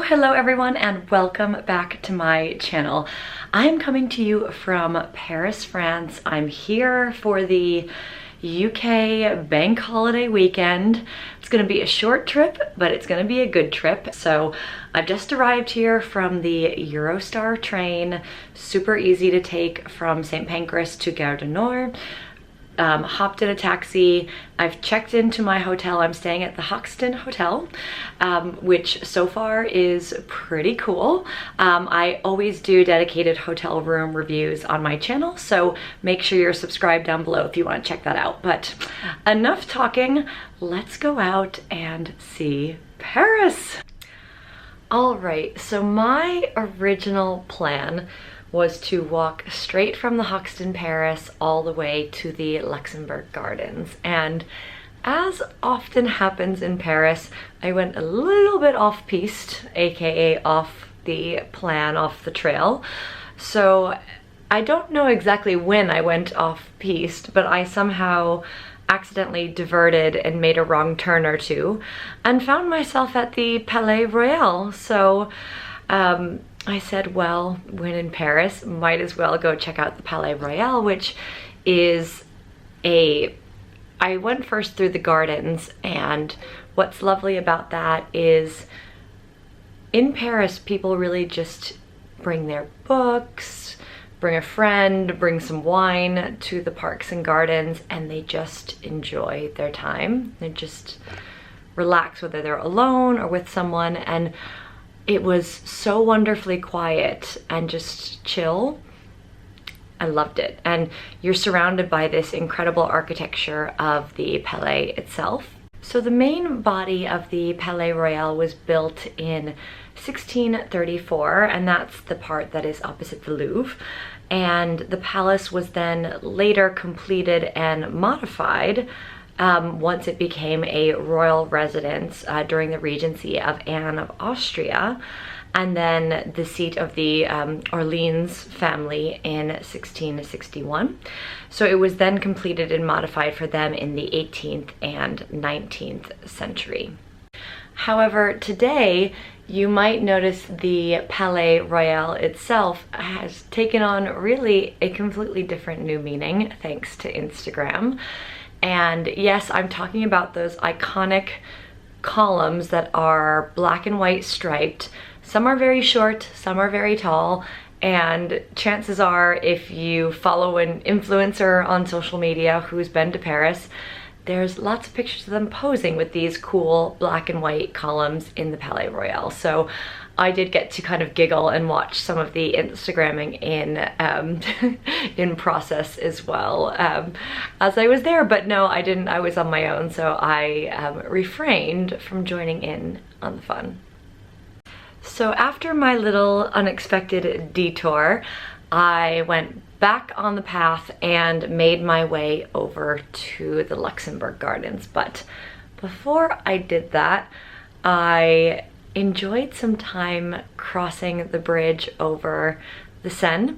Hello everyone, and welcome back to my channel. I'm coming to you from Paris, France. I'm here for the UK bank holiday weekend. It's gonna be a short trip, but it's gonna be a good trip. So I've just arrived here from the Eurostar train. Super easy to take from St. Pancras to Gare du Nord. Hopped in a taxi. I've checked into my hotel. I'm staying at the Hoxton Hotel, which so far is pretty cool. I always do dedicated hotel room reviews on my channel, so make sure you're subscribed down below if you want to check that out. But enough talking, let's go out and see Paris. All right, so my original plan was to walk straight from the Hoxton Paris all the way to the Luxembourg Gardens. And as often happens in Paris, I went a little bit off-piste, aka off the plan, off the trail. So I don't know exactly when I went off-piste, but I somehow accidentally diverted and made a wrong turn or two and found myself at the Palais-Royal. So I said, well, when in Paris, might as well go check out the Palais-Royal, which is I went first through the gardens, and what's lovely about that is in Paris, people really just bring their books, bring a friend, bring some wine to the parks and gardens, and they just enjoy their time. They just relax, whether they're alone or with someone. And it was so wonderfully quiet and just chill. I loved it. And you're surrounded by this incredible architecture of the Palais itself. So the main body of the Palais-Royal was built in 1634, and that's the part that is opposite the Louvre. And the palace was then later completed and modified once it became a royal residence during the regency of Anne of Austria, and then the seat of the Orleans family in 1661. So it was then completed and modified for them in the 18th and 19th century. However, today you might notice the Palais-Royal itself has taken on really a completely different new meaning thanks to Instagram. And yes, I'm talking about those iconic columns that are black and white striped. Some are very short, some are very tall, and chances are if you follow an influencer on social media who's been to Paris, there's lots of pictures of them posing with these cool black and white columns in the Palais-Royal. So I did get to kind of giggle and watch some of the Instagramming in process as well as I was there. But no, I didn't. I was on my own, so I refrained from joining in on the fun. So after my little unexpected detour, I went back on the path and made my way over to the Luxembourg Gardens. But before I did that, I enjoyed some time crossing the bridge over the Seine.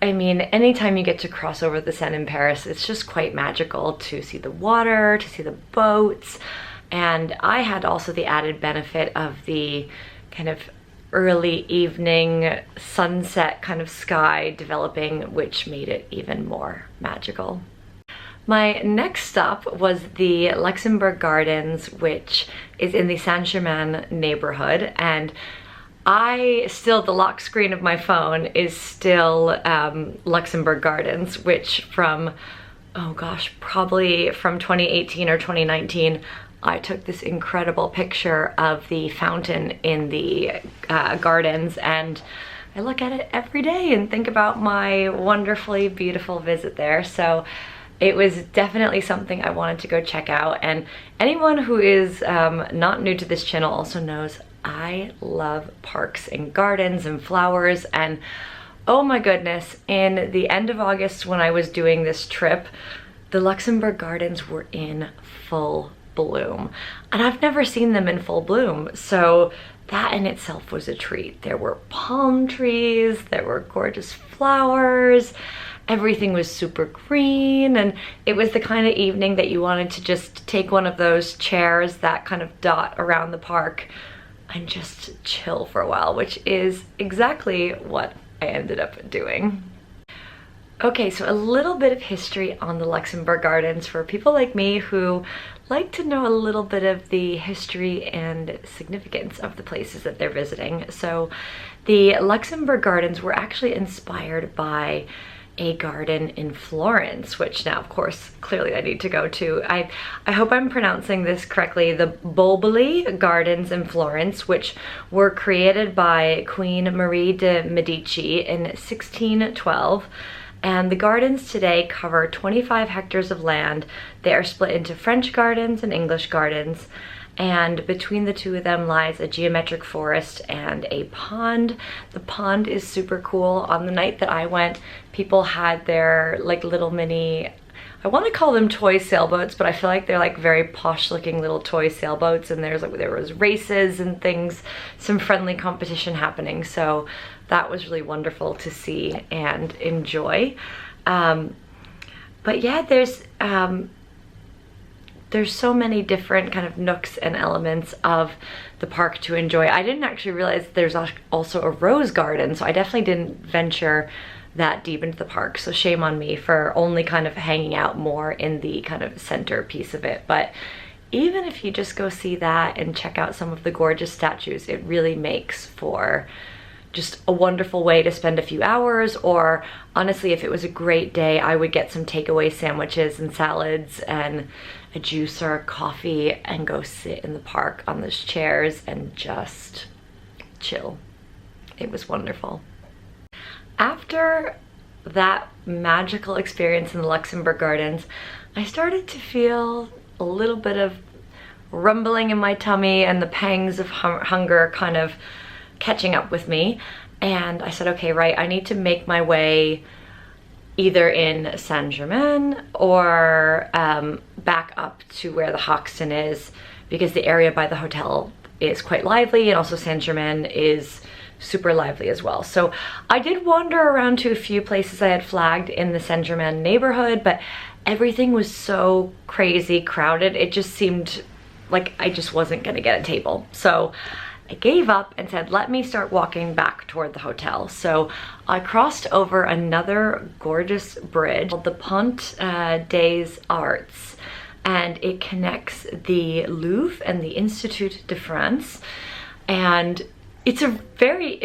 I mean, anytime you get to cross over the Seine in Paris, it's just quite magical to see the water, to see the boats. And I had also the added benefit of the kind of early evening sunset kind of sky developing, which made it even more magical. My next stop was the Luxembourg Gardens, which is in the Saint-Germain neighborhood, and the lock screen of my phone is still Luxembourg Gardens, which from, oh gosh, probably from 2018 or 2019, I took this incredible picture of the fountain in the gardens, and I look at it every day and think about my wonderfully beautiful visit there. So it was definitely something I wanted to go check out. And anyone who is not new to this channel also knows I love parks and gardens and flowers. And oh my goodness, in the end of August when I was doing this trip, the Luxembourg Gardens were in full bloom. And I've never seen them in full bloom. So that in itself was a treat. There were palm trees, there were gorgeous flowers, everything was super green, and it was the kind of evening that you wanted to just take one of those chairs that kind of dot around the park and just chill for a while, which is exactly what I ended up doing. Okay, so a little bit of history on the Luxembourg Gardens for people like me who like to know a little bit of the history and significance of the places that they're visiting. So the Luxembourg Gardens were actually inspired by a garden in Florence, which now of course clearly I need to go to. I hope I'm pronouncing this correctly. The Bulbuli Gardens in Florence, which were created by Queen Marie de Medici in 1612. And the gardens today cover 25 hectares of land. They are split into French gardens and English gardens. And between the two of them lies a geometric forest and a pond. The pond is super cool. On the night that I went, people had their like little mini, I want to call them toy sailboats, but I feel like they're like very posh looking little toy sailboats, and there was races and things, some friendly competition happening. So that was really wonderful to see and enjoy. But yeah, there's so many different kind of nooks and elements of the park to enjoy. I didn't actually realize there's also a rose garden, so I definitely didn't venture that deep into the park. So shame on me for only kind of hanging out more in the kind of center piece of it. But even if you just go see that and check out some of the gorgeous statues, it really makes for just a wonderful way to spend a few hours. Or honestly, if it was a great day, I would get some takeaway sandwiches and salads and a juice or a coffee and go sit in the park on those chairs and just chill. It was wonderful. After that magical experience in the Luxembourg Gardens, I started to feel a little bit of rumbling in my tummy and the pangs of hunger kind of catching up with me. And I said, okay, right, I need to make my way either in Saint-Germain or back up to where the Hoxton is, because the area by the hotel is quite lively, and also Saint-Germain is super lively as well. So I did wander around to a few places I had flagged in the Saint-Germain neighborhood, but everything was so crazy crowded, it just seemed like I just wasn't gonna get a table. So I gave up and said, let me start walking back toward the hotel. So I crossed over another gorgeous bridge called the Pont des Arts, and it connects the Louvre and the Institut de France. And it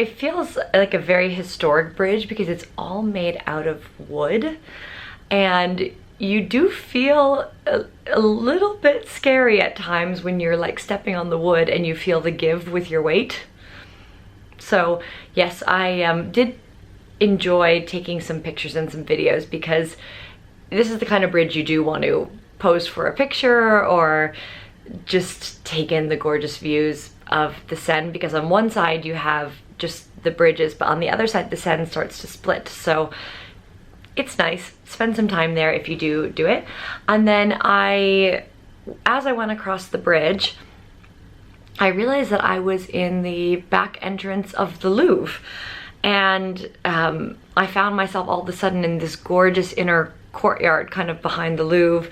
feels like a very historic bridge because it's all made out of wood, and you do feel a little bit scary at times when you're like stepping on the wood and you feel the give with your weight. So yes, I did enjoy taking some pictures and some videos, because this is the kind of bridge you do want to pose for a picture or just take in the gorgeous views of the Seine, because on one side you have just the bridges, but on the other side the Seine starts to split. So it's nice, spend some time there if you do it. And then as I went across the bridge, I realized that I was in the back entrance of the Louvre, and I found myself all of a sudden in this gorgeous inner courtyard kind of behind the Louvre,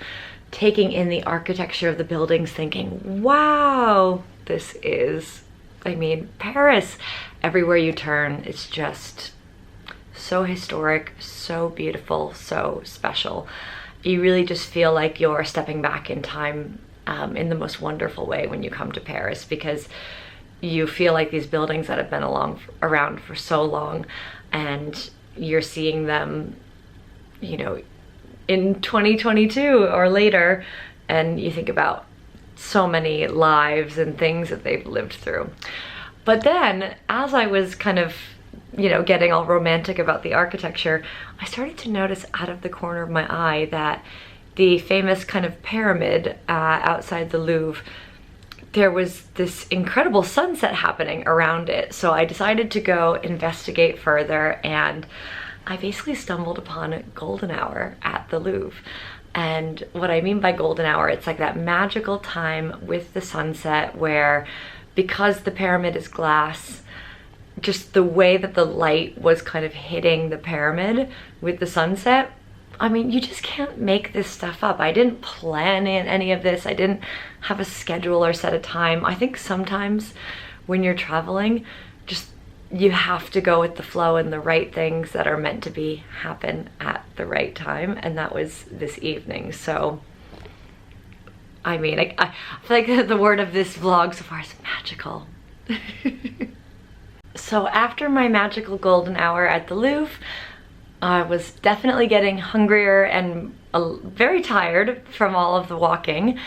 taking in the architecture of the buildings, thinking, wow, this is, I mean, Paris. Everywhere you turn, it's just so historic, so beautiful, so special. You really just feel like you're stepping back in time in the most wonderful way when you come to Paris, because you feel like these buildings that have been around for so long, and you're seeing them, you know, in 2022 or later, and you think about so many lives and things that they've lived through. But then, as I was kind of, you know, getting all romantic about the architecture, I started to notice out of the corner of my eye that the famous kind of pyramid outside the Louvre, there was this incredible sunset happening around it. So I decided to go investigate further, and I basically stumbled upon a golden hour at the Louvre. And what I mean by golden hour, it's like that magical time with the sunset where, because the pyramid is glass, just the way that the light was kind of hitting the pyramid with the sunset, I mean, you just can't make this stuff up. I didn't plan in any of this. I didn't have a schedule or set a time. I think sometimes when you're traveling, just you have to go with the flow, and the right things that are meant to be happen at the right time, and that was this evening. So I mean, I feel like the word of this vlog so far is magical. So after my magical golden hour at the Louvre, I was definitely getting hungrier and very tired from all of the walking,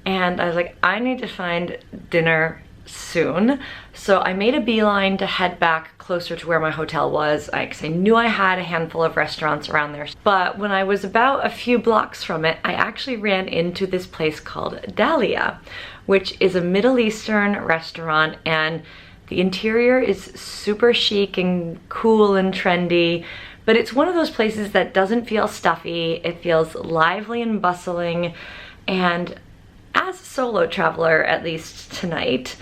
and I was like, I need to find dinner soon. So I made a beeline to head back closer to where my hotel was, because I knew I had a handful of restaurants around there. But when I was about a few blocks from it, I actually ran into this place called Dahlia, which is a Middle Eastern restaurant, and the interior is super chic and cool and trendy, but it's one of those places that doesn't feel stuffy. It feels lively and bustling, and as a solo traveler, at least tonight,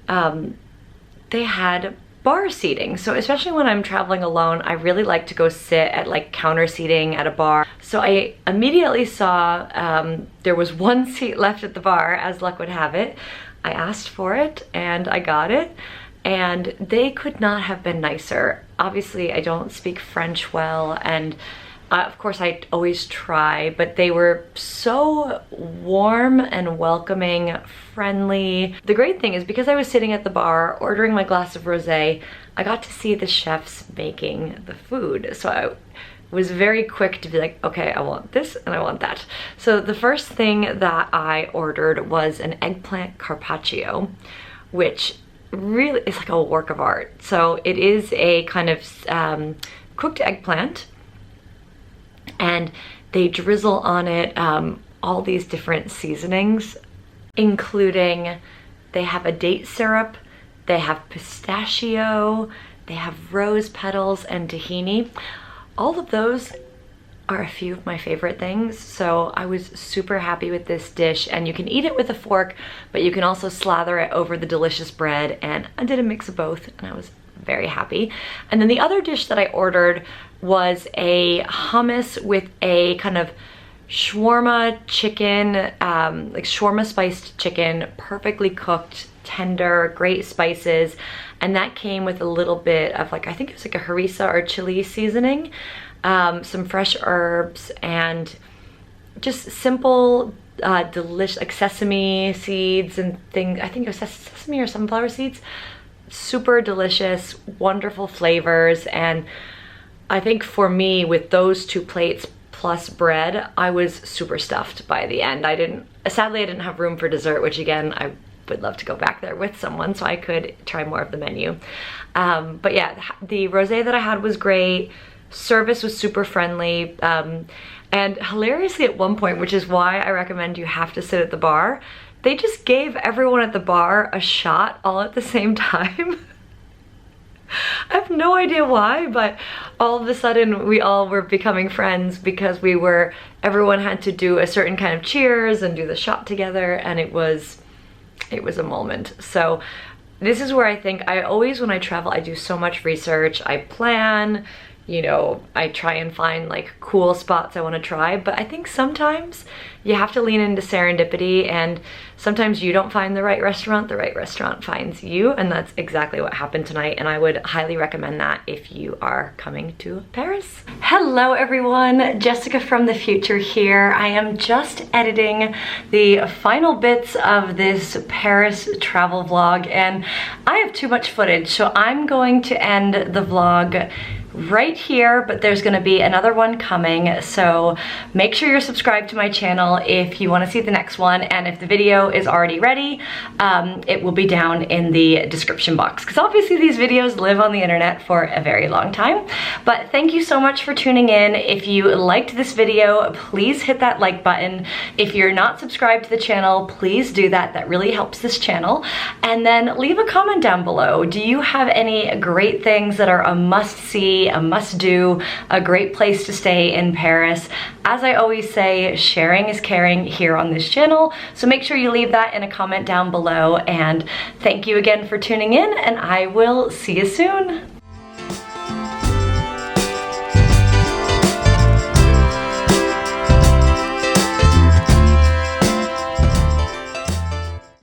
they had bar seating. So especially when I'm traveling alone, I really like to go sit at like counter seating at a bar. So I immediately saw there was one seat left at the bar, as luck would have it. I asked for it and I got it, and they could not have been nicer. Obviously, I don't speak French well, and of course I always try, but they were so warm and welcoming, friendly. The great thing is, because I was sitting at the bar ordering my glass of rosé, I got to see the chefs making the food. So I was very quick to be like, okay, I want this and I want that. So the first thing that I ordered was an eggplant carpaccio, which really is like a work of art. So it is a kind of cooked eggplant, and they drizzle on it all these different seasonings, including, they have a date syrup, they have pistachio, they have rose petals and tahini. All of those are a few of my favorite things, so I was super happy with this dish. And you can eat it with a fork, but you can also slather it over the delicious bread, and I did a mix of both and I was very happy. And then the other dish that I ordered was a hummus with a kind of shawarma chicken, like shawarma spiced chicken, perfectly cooked, tender, great spices, and that came with a little bit of, like, I think it was like a harissa or chili seasoning, some fresh herbs, and just simple, delicious, like sesame seeds and things. I think it was sesame or sunflower seeds. Super delicious, wonderful flavors. And I think for me, with those two plates plus bread, I was super stuffed by the end. Sadly I didn't have room for dessert, which again, I would love to go back there with someone so I could try more of the menu. But yeah, the rosé that I had was great. Service was super friendly. And hilariously at one point, which is why I recommend you have to sit at the bar, they just gave everyone at the bar a shot all at the same time. I have no idea why, but all of a sudden we all were becoming friends because everyone had to do a certain kind of cheers and do the shot together, and it was a moment. So this is where I think when I travel, I do so much research. I plan, you know, I try and find like cool spots I want to try, but I think sometimes you have to lean into serendipity, and sometimes you don't find the right restaurant finds you, and that's exactly what happened tonight, and I would highly recommend that if you are coming to Paris. Hello everyone, Jessica from the future here. I am just editing the final bits of this Paris travel vlog, and I have too much footage, so I'm going to end the vlog right here, but there's gonna be another one coming, so make sure you're subscribed to my channel if you want to see the next one, and if the video is already ready, it will be down in the description box, because obviously these videos live on the internet for a very long time. But thank you so much for tuning in. If you liked this video, please hit that like button. If you're not subscribed to the channel, please do that. That really helps this channel. And then leave a comment down below. Do you have any great things that are a must-see, a must-do, a great place to stay in Paris? As I always say, sharing is caring here on this channel, so make sure you leave that in a comment down below. And thank you again for tuning in, and I will see you soon.